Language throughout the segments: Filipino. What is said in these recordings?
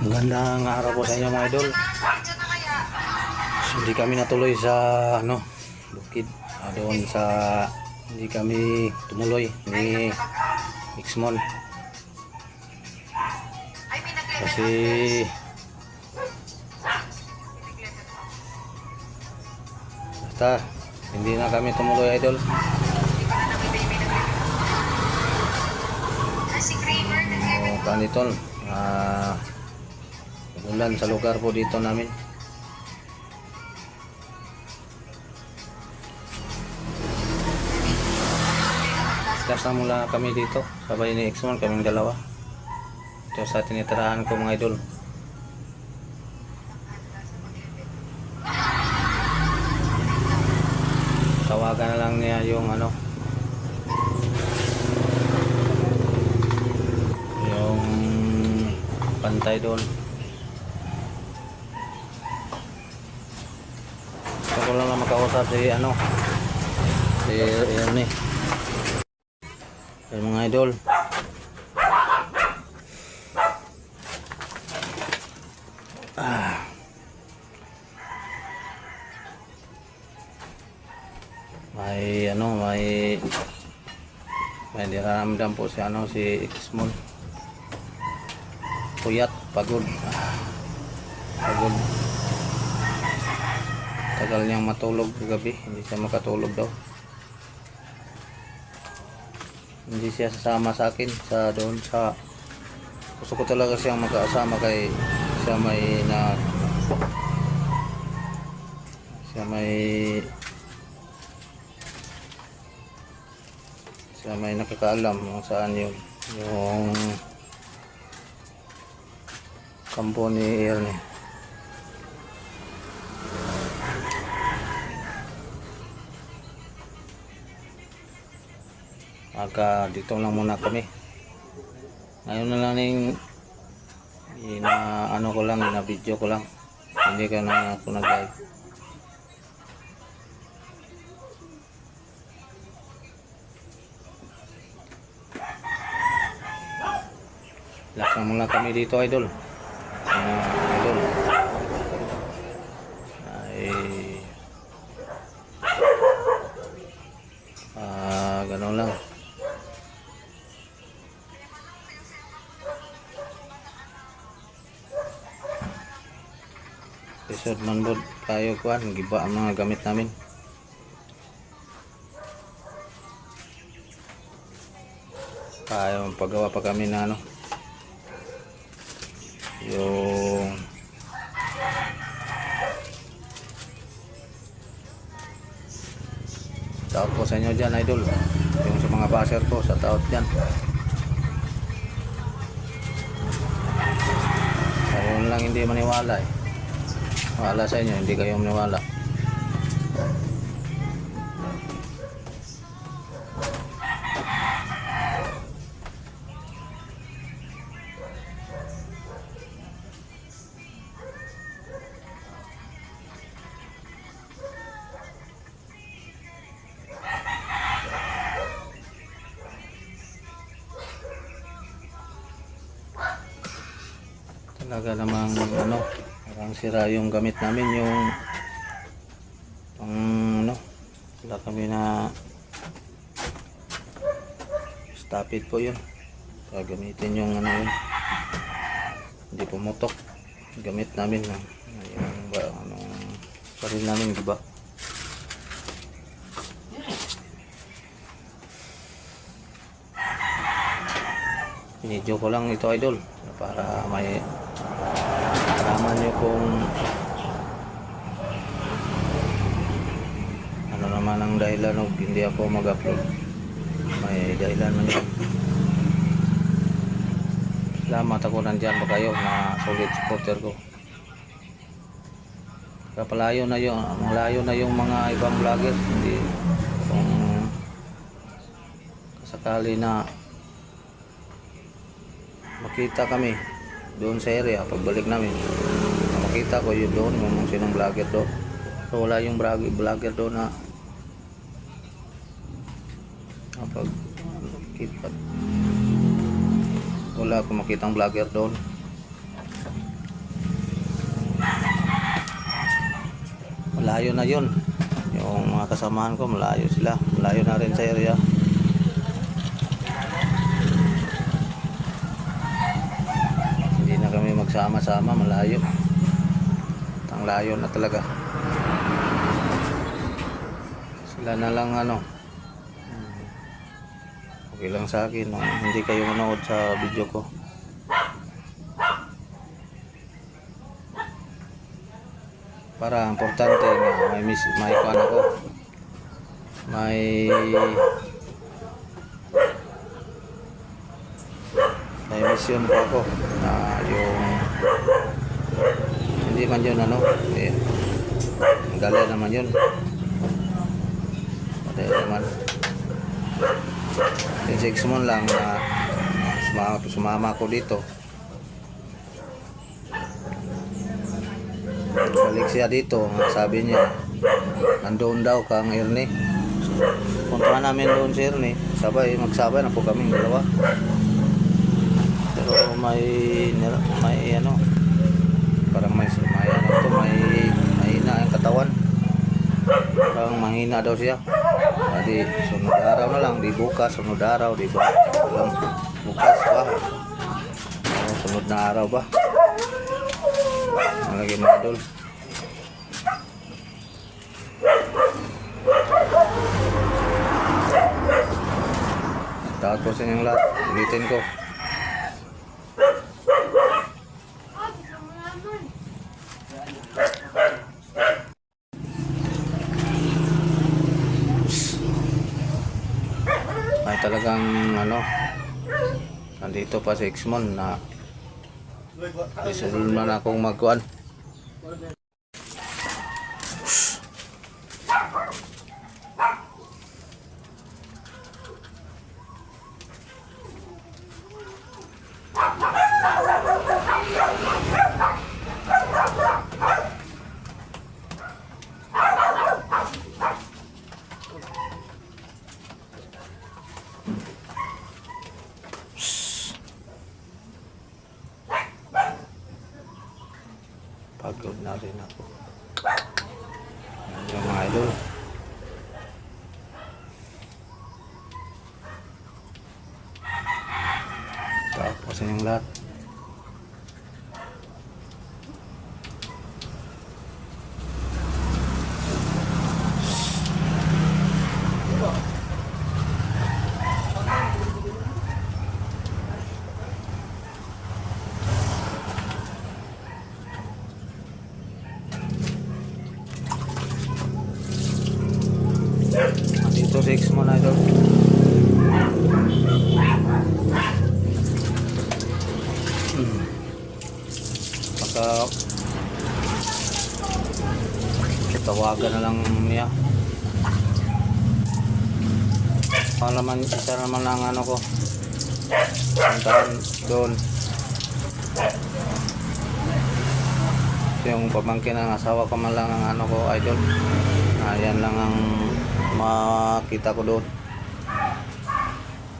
Magandang araw po sa inyo mga idol. So, hindi kami natuloy sa bukid. Doon sa hindi kami tumuloy ni Xmon. Kasi basta hindi na kami tumuloy idol. Kanitol ulan sa lugar po dito namin. Last na mula kami dito sabay ni Xmon, kaming dalawa. Ito sa tinitirahan ko mga idol. Tawagan na lang niya yung yung pantay doon. Gusto ko lang na makausap si si Ernie. Yung mga idol. May niraramdam po si si Xmon. Puyat, pagod. Pagod. Tagal niyang matulog kagabi, hindi siya makatulog daw. Hindi siya sasama sa akin sa doon sa gusto ko talaga siyang magkasama kay siya may nakakaalam kung saan yung kampo ni Ernie. Dito lang muna kami. Ngayon na lang video ko lang. Hindi ka na ako nag-live. Last na muna kami dito idol. Idol. Ganun lang. Isod man bod kayo kuan giba ang mga gamit namin. Kayo paggawa pa kami na yung taot po sa inyo dyan idol, yung sa mga baser ko sa taot dyan. Ayun lang hindi maniwala wala sa inyo, hindi kayo maniwala. Talaga namang parang sira yung gamit namin, yung wala kami na stop it po yun. Gagamitin yung yun. Hindi pumutok gamit namin yung sarili namin, diba? Video ko lang ito idol para may malaman nyo kung ano naman ang dahilan o hindi ako mag-upload. May dahilan man yun. Salamat ako nandyan pa kayo na solid supporter ko. Kapalayo na yun, malayo na yung mga ibang vlogger. Hindi kung kasakali na makita kami doon sa area, pagbalik namin makita ko yun doon kung sinong vlogger doon. So wala yung vlogger doon na wala akong makitang vlogger doon. malayo na yun. Yung mga kasamahan ko malayo sila, malayo na rin sa area. Hindi na kami magsama-sama, malayo. Ang layo na talaga. Sila na lang ano, okay lang sa akin no? Hindi kayo manood sa video ko. Para importante na may kuan ako, may mission po ako na yung hindi man yun ano, dala naman yun, dala naman 6 months lang na sumama ko dito. Balik siya dito, sabi niya nandoon daw kang Ernie. Puntahan namin doon si Ernie, magsabay na po kaming dalawa. Pero may ano, parang may ano to, may mahina ang katawan, parang mahina daw siya. Di sunod araw na lang, di bukas, sunod araw, di ba lang bukas ba, sunod na araw ba, lagi mga idol. Tapos yung lahat, ulitin ko. Ay talagang ano, nandito pa sa Exmon na isunod man akong magkuhan. Pagod na rin ako. Yung mga idol. Tapos yung lahat. Dito 6 mo na idol. Baka tawagan na lang niya. Isa naman ang ano ko, puntahan doon. Yung pamangkin ng asawa ko man lang ang ano ko idol. Ayan lang ang makita ko doon.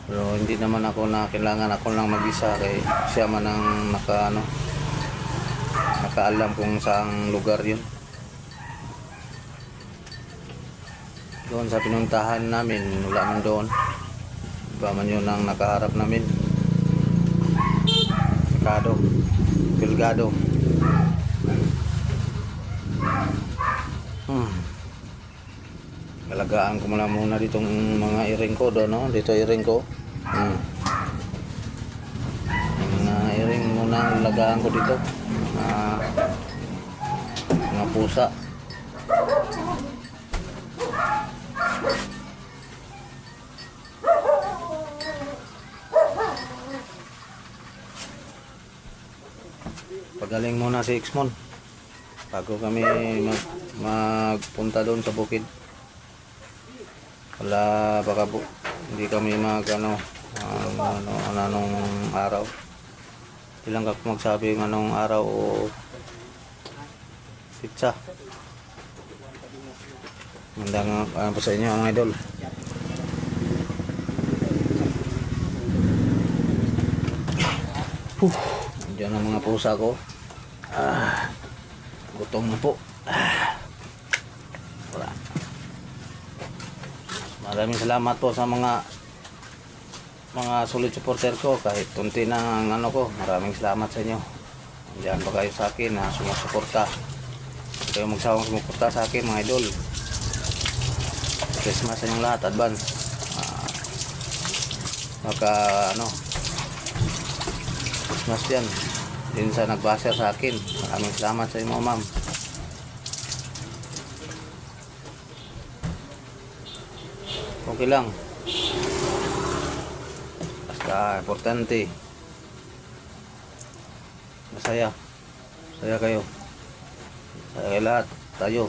Pero hindi naman ako na kailangan ako lang mag-isa, kay siya man ang nakaalam kung saang lugar yun. Doon sa pinuntahan namin, wala man doon. Iba man yun ang nakaharap namin. Delgado. Alagaan ko muna ditong mga iring ko doon, no? Dito iring ko. Mga iring muna alagaan ko dito. Mga pusa. Pagaling muna si Exmon bago kami magpunta doon sa bukid. Wala baka hindi kami anong araw. Ilang ka magsabi ng anong araw o pizza. Mandang ano pa sa inyo mga idol. Diyan ang mga pusa ko. Gutom na po. Maraming salamat po sa mga solid supporter ko, kahit tunti na ang ano ko. Maraming salamat sa inyo. Diyan pa kayo sa akin na sumusuporta. Kayo magsawang sumuporta sa akin mga idol. Christmas sa inyong lahat, advance. Maka ano, Christmas yan din sa nagbaser sa akin. Maraming salamat sa inyo, ma'am. Okay lang, basta importante masaya kayo, masaya lahat tayo.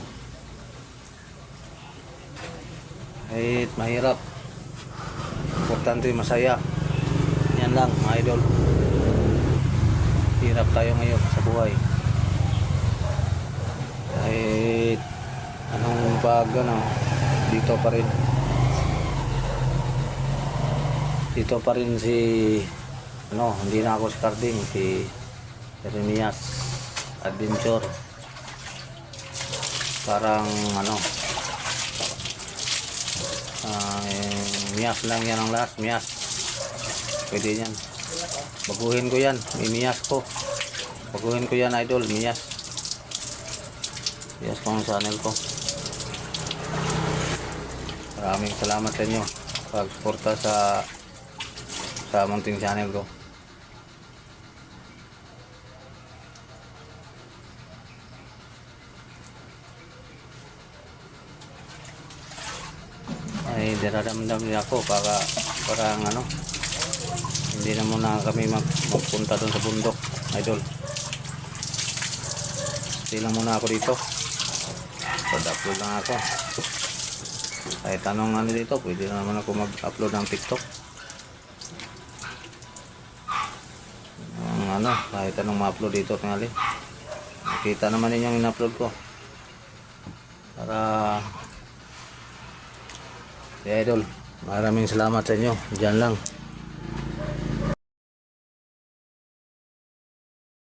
Kahit mahirap, importante masaya. Yan lang mga idol. Hirap tayo ngayon sa buhay, kahit anong pag ano, dito pa rin si ano, hindi na ako si Carding, si Jeremias Adventure. Parang ano, Mias lang yan ang last, Mias. Pwede yan, baguhin ko yan, Mias ko. Baguhin ko yan idol, Mias ko ang channel ko. Maraming salamat sa inyo pag-suporta sa munting channel ko. Ay dinaramdam niya ako parang ano, hindi na muna kami magpunta doon sa bundok idol. Stay lang muna ako dito, upload lang ako. Kahit anong ano dito, pwede na naman ako mag-upload ng TikTok. Ano, kahit anong ma-upload dito tingali. Nakita naman ninyo yung in-upload ko. Para idol, maraming salamat sa inyo. Diyan lang.